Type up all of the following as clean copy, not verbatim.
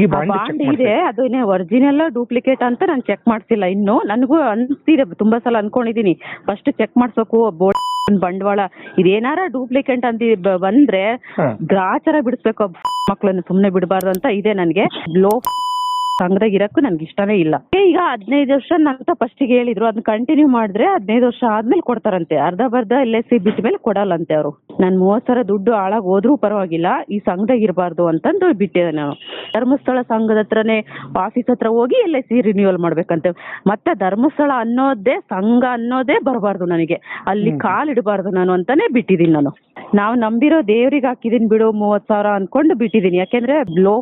ಈ bond check bond ಇದೆ, ಅದು ಒರಿಜಿನಲ್ ಡೂಪ್ಲಿಕೇಟ್ ಅಂತ ನಾನು ಚೆಕ್ ಮಾಡ್ಸಿಲ್ಲ ಇನ್ನು. ನನಗೂ ಅನ್ಸ್ತಿದೆ, ತುಂಬಾ ಸಲ ಅನ್ಕೊಂಡಿದೀನಿ ಫಸ್ಟ್ ಚೆಕ್ ಮಾಡ್ಸೋಕು ಬಂಡವಾಳ ಇದೇನಾರ ಡೂಪ್ಲಿಕೇಟ್ ಅಂತ ಬಂದ್ರೆ ಗ್ರಾಚಾರ ಬಿಡಿಸ್ಬೇಕು ಮಕ್ಳನ್ನ, ಸುಮ್ನೆ ಬಿಡಬಾರ್ದು ಅಂತ ಇದೆ ನನ್ಗೆ. ಲೋ ಸಂಘದಾಗ ಇರಕ್ಕೂ ನನ್ಗೆ ಇಷ್ಟನೇ ಇಲ್ಲ. ಈಗ 15 ವರ್ಷ ಅಂತ ಫಸ್ಟಿಗೆ ಹೇಳಿದ್ರು, ಅದನ್ನ ಕಂಟಿನ್ಯೂ ಮಾಡಿದ್ರೆ 15 ವರ್ಷ ಆದ್ಮೇಲೆ ಕೊಡ್ತಾರಂತೆ. ಅರ್ಧ ಬರ್ಧ LIC ಬಿಟ್ಟ ಮೇಲೆ ಕೊಡಲ್ಲಂತೆ ಅವರು. ನಾನು 30 ಸಾವಿರ ದುಡ್ಡು ಹಾಳಾಗಿ ಹೋದ್ರೂ ಪರವಾಗಿಲ್ಲ, ಈ ಸಂಘದಾಗ ಇರಬಾರ್ದು ಅಂತಂದು ಬಿಟ್ಟಿದೆ ನಾನು. ಧರ್ಮಸ್ಥಳ ಸಂಘದ ಹತ್ರನೇ ಆಫೀಸ್ ಹತ್ರ ಹೋಗಿ LIC ರಿನ್ಯೂವಲ್ ಮಾಡ್ಬೇಕಂತೆ. ಮತ್ತೆ ಧರ್ಮಸ್ಥಳ ಅನ್ನೋದೇ ಸಂಘ ಅನ್ನೋದೇ ಬರಬಾರ್ದು ನನಗೆ, ಅಲ್ಲಿ ಕಾಲಿಡಬಾರ್ದು ನಾನು ಅಂತಾನೆ ಬಿಟ್ಟಿದ್ದೀನಿ ನಾನು. ನಾವು ನಂಬಿರೋ ದೇವ್ರಿಗೆ ಹಾಕಿದೀನಿ ಬಿಡು 30 ಸಾವಿರ ಅನ್ಕೊಂಡು ಬಿಟ್ಟಿದ್ದೀನಿ. ಯಾಕೆಂದ್ರೆ ಲೋ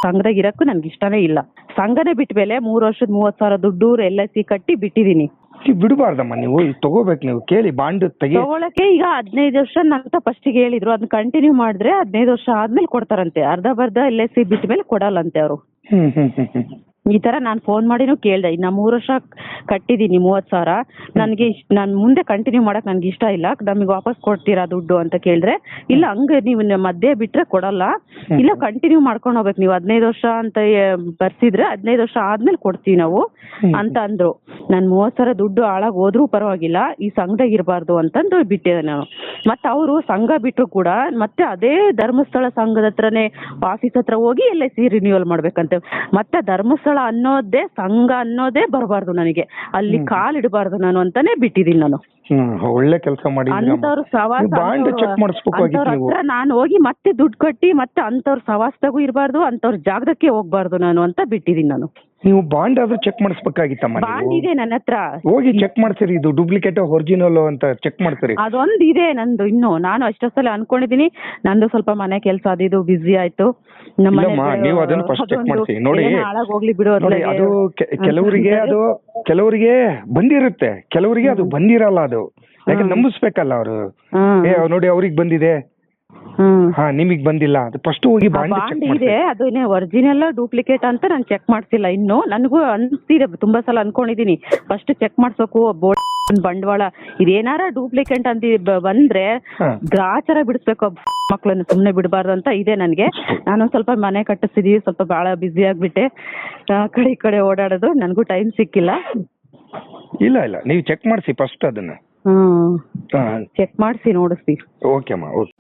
ಸಂಘದಾಗ ಇರಕ್ಕೂ ನನ್ಗೆ ಇಷ್ಟನೇ ಇಲ್ಲ. ಸಂಘನೇ ಬಿಟ್ಟ ಮೇಲೆ 3 ವರ್ಷದ 30 ಸಾವಿರ ದುಡ್ಡು LIC ಕಟ್ಟಿ ಬಿಟ್ಟಿದ್ದೀನಿ. ಬಿಡಬಾರ್ದಮ್ಮ, ನೀವು ತಗೋಬೇಕು, ನೀವು ಕೇಳಿ ಬಾಂಡ್ ತಗೊಳಕ್ಕೆ. ಈಗ 15 ವರ್ಷ ಅಂತ ಫಸ್ಟಿಗೆ ಹೇಳಿದ್ರು, ಅದನ್ನ ಕಂಟಿನ್ಯೂ ಮಾಡಿದ್ರೆ 15 ವರ್ಷ ಆದ್ಮೇಲೆ ಕೊಡ್ತಾರಂತೆ. ಅರ್ಧ ಬರ್ಧ LIC ಬಿಟ್ಟ ಮೇಲೆ ಕೊಡಲ್ಲಂತೆ ಅವರು. ಈ ತರ ನಾನು ಫೋನ್ ಮಾಡಿನೂ ಕೇಳ್ದೆ. ಇನ್ನ 3 ವರ್ಷ ಕಟ್ಟಿದೀನಿ 30 ಸಾವಿರ, ನನಗೆ ನಾನು ಮುಂದೆ ಕಂಟಿನ್ಯೂ ಮಾಡಕ್ ನನ್ಗೆ ಇಷ್ಟ ಇಲ್ಲ, ನಮಗೆ ವಾಪಸ್ ಕೊಡ್ತೀರಾ ದುಡ್ಡು ಅಂತ ಕೇಳಿದ್ರೆ, ಇಲ್ಲ ಹಂಗ ನೀವು ಮಧ್ಯೆ ಬಿಟ್ರೆ ಕೊಡಲ್ಲ, ಇಲ್ಲ ಕಂಟಿನ್ಯೂ ಮಾಡ್ಕೊಂಡು ಹೋಗ್ಬೇಕು ನೀವು. 15 ವರ್ಷ ಅಂತ ಬರ್ಸಿದ್ರೆ 15 ವರ್ಷ ಆದ್ಮೇಲೆ ಕೊಡ್ತೀವಿ ನಾವು ಅಂತ ಅಂದ್ರು. ನಾನು 30 ಸಾವಿರ ದುಡ್ಡು ಹಾಳಾಗಿ ಹೋದ್ರೂ ಪರವಾಗಿಲ್ಲ, ಈ ಸಂಘದಾಗ ಇರಬಾರ್ದು ಅಂತಂದು ಬಿಟ್ಟಿದೆ ನಾನು. ಮತ್ತೆ ಅವರು ಸಂಘ ಬಿಟ್ರು ಕೂಡ ಮತ್ತೆ ಅದೇ ಧರ್ಮಸ್ಥಳ ಸಂಘದ ಹತ್ರನೇ ಆಫೀಸ್ ಹತ್ರ ಹೋಗಿ LIC ರಿನ್ಯೂವಲ್ ಮಾಡ್ಬೇಕಂತೆ. ಮತ್ತೆ ಧರ್ಮಸ್ಥಳ ಅನ್ನೋದೇ ಸಂಘ ಅನ್ನೋದೇ ಬರಬಾರ್ದು ನನಗೆ, ಅಲ್ಲಿ ಕಾಲಿಡಬಾರ್ದು ನಾನು ಅಂತಾನೆ ಬಿಟ್ಟಿದ್ದೀನಿ ನಾನು. ಒಳ್ಳೆ ಕೆಲಸ ಮಾಡಿ. ಅಂತವ್ರ ಸವಾಸ ನಾನು ಹೋಗಿ ಮತ್ತೆ ದುಡ್ಡು ಕಟ್ಟಿ ಮತ್ತೆ ಅಂತವ್ರ ಸವಾಸದಾಗೂ ಇರಬಾರ್ದು, ಅಂತವ್ರ ಜಾಗದಕ್ಕೆ ಹೋಗ್ಬಾರ್ದು ನಾನು ಅಂತ ಬಿಟ್ಟಿದ್ದೀನಿ ನಾನು. ನೀವು ಬಾಂಡ್ ಆದ್ರೂ ಚೆಕ್ ಮಾಡಿಸ್ಬೇಕಾಗಿತ್ತಮ್ಮ. ಬಾಂಡ್ ಇದೆ ನನ್ನ ಹತ್ರ, ಹೋಗಿ ಚೆಕ್ ಮಾಡ್ಸಿರಿ, ಇದು ಡೂಪ್ಲಿಕೇಟ್ ಒರಿಜಿನಲ್ ಅಂತ ಚೆಕ್ ಮಾಡ್ತೀರಿ. ಅದೊಂದು ಇದೆ ನಂದು. ಇನ್ನು ನಾನು ಅಷ್ಟೋ ಸಲ ಅನ್ಕೊಂಡಿದೀನಿ, ನಂದು ಸ್ವಲ್ಪ ಮನೆ ಕೆಲಸ ಅದು ಬಿಸಿ ಆಯ್ತು. ನೀವು ಅದನ್ನ ಫಸ್ಟ್ ಚೆಕ್ ಮಾಡಿಸಿ ನೋಡಿ. ಹೋಗ್ಲಿ ಬಿಡು, ಅದು ಕೆಲವರಿಗೆ ಬಂದಿರುತ್ತೆ, ಕೆಲವರಿಗೆ ಅದು ಬಂದಿರಲ್ಲ. ಅದು ಯಾಕೆ ನಂಬಿಸ್ಬೇಕಲ್ಲ ಅವರು. ನೋಡಿ ಅವ್ರಿಗೆ ಬಂದಿದೆ, ನಿಮಗ್ ಬಂದಿಲ್ಲ, ಅದು ಫಸ್ಟ್ ಹೋಗಿ ಬಾಂಡ್ ಇದೆ, ಅದು ಒರಿಜಿನಲ್ ಡೂಪ್ಲಿಕೇಟ್ ಅಂತ ನಾನು ಚೆಕ್ ಮಾಡ್ಸಿಲ್ಲ ಇನ್ನು. ನನಗೂ ಅನ್ಸ್ತಿದೆ, ತುಂಬಾ ಸಲ ಅನ್ಕೊಂಡಿದೀನಿ ಫಸ್ಟ್ ಚೆಕ್ ಮಾಡ್ಸೋಕು ಬಂಡವಾಳ ಇದೇನಾರ ಡೂಪ್ಲಿಕೇಟ್ ಅಂತ ಬಂದ್ರೆ ಗ್ರಾಚಾರ ಬಿಡಿಸ್ಬೇಕು ಮಕ್ಳನ್ನ, ಸುಮ್ನೆ ಬಿಡಬಾರ್ದು ಅಂತ ಇದೆ ನನ್ಗೆ. ನಾನು ಸ್ವಲ್ಪ ಮನೆ ಕಟ್ಟಿಸ್ತಿದೀವಿ, ಸ್ವಲ್ಪ ಬಹಳ ಬ್ಯುಸಿ ಆಗ್ಬಿಟ್ಟೆ, ಕಡೆ ಈ ಕಡೆ ಓಡಾಡೋದು ನನಗೂ ಟೈಮ್ ಸಿಕ್ಕಿಲ್ಲ. ಇಲ್ಲ ನೀವು ಚೆಕ್ ಮಾಡಿಸಿ ಫಸ್ಟ್ ಅದನ್ನ. ಚೆಕ್ ಮಾಡಿಸಿ ನೋಡಿಸ್ತೀವಿ. ಓಕೆ ಅಮ್ಮ, ಓಕೆ.